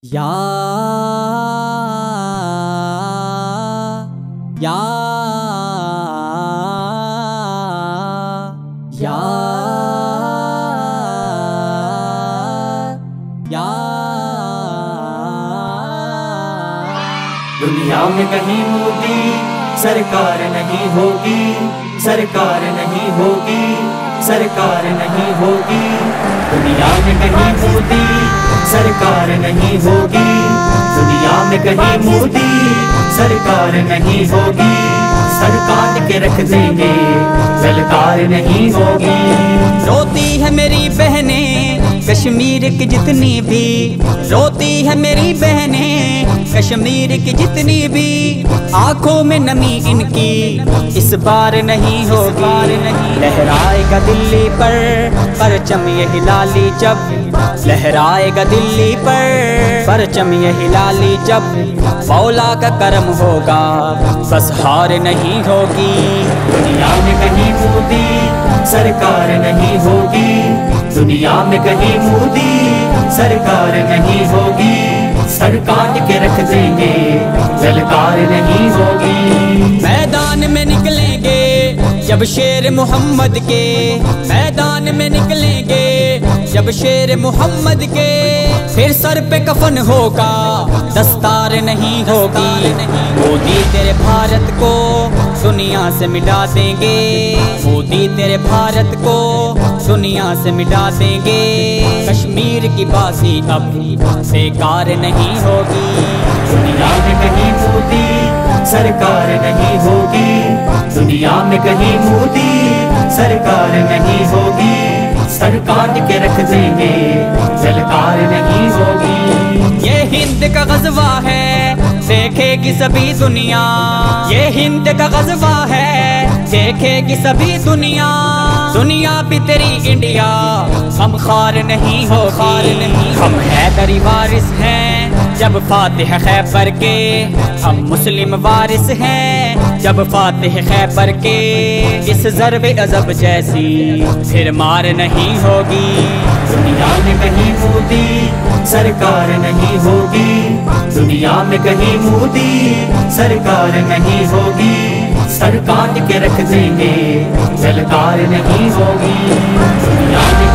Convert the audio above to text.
या या या या दुनिया में कहीं मोदी सरकार नहीं होगी, सरकार नहीं होगी, सरकार नहीं होगी। दुनिया में कहीं मोदी सरकार नहीं होगी, दुनिया में कहीं मोदी सरकार नहीं होगी। सरकार के रख देंगे ललकार नहीं होगी। रोती है मेरी बहनें कश्मीर की जितनी भी, रोती है मेरी बहनें कश्मीर की जितनी भी। आंखों में नमी इनकी इस बार नहीं होगी। लहराएगा दिल्ली पर परचम ये हिलाली जब, लहराएगा दिल्ली पर परचम ये हिलाली जब। मौला का करम होगा बस हार नहीं होगी। दुनिया में कहीं मोदी सरकार नहीं होगी, दुनिया में कहीं मोदी सरकार नहीं होगी। सरकार के रख देंगे ललकार नहीं होगी। मैदान में निकलेंगे जब शेर मोहम्मद के, मैदान में निकलेंगे जब शेर मोहम्मद के। फिर सर पे कफन होगा दस्तार नहीं होगी। मोदी तेरे भारत को दुनिया से मिटा देंगे, मोदी तेरे भारत को दुनिया से मिटा देंगे। कश्मीर की बाजी अब बेकार नहीं होगी। दुनिया में कहीं मोदी सरकार नहीं होगी, दुनिया में कहीं मोदी सरकार नहीं होगी। सरकार के रख देंगे ललकार नहीं होगी। ये हिंद का ग़ज़वा है देखेगी सभी दुनिया, ये हिंद का ग़ज़वा है देखेगी सभी दुनिया। दुनिया भी तेरी इंडिया हम खार नहीं हो, खार नहीं। हम हैदरी वारिस हैं जब फातिह खैबर के, हम मुस्लिम वारिस हैं जब फातिह खैबर के। इस ज़र्ब अज़ब जैसी फिर मार नहीं होगी। दुनिया में कहीं मोदी सरकार नहीं होगी, दुनिया में कहीं मोदी सरकार नहीं होगी। सरकार के रख देंगे ललकार नहीं होगी। दुनिया में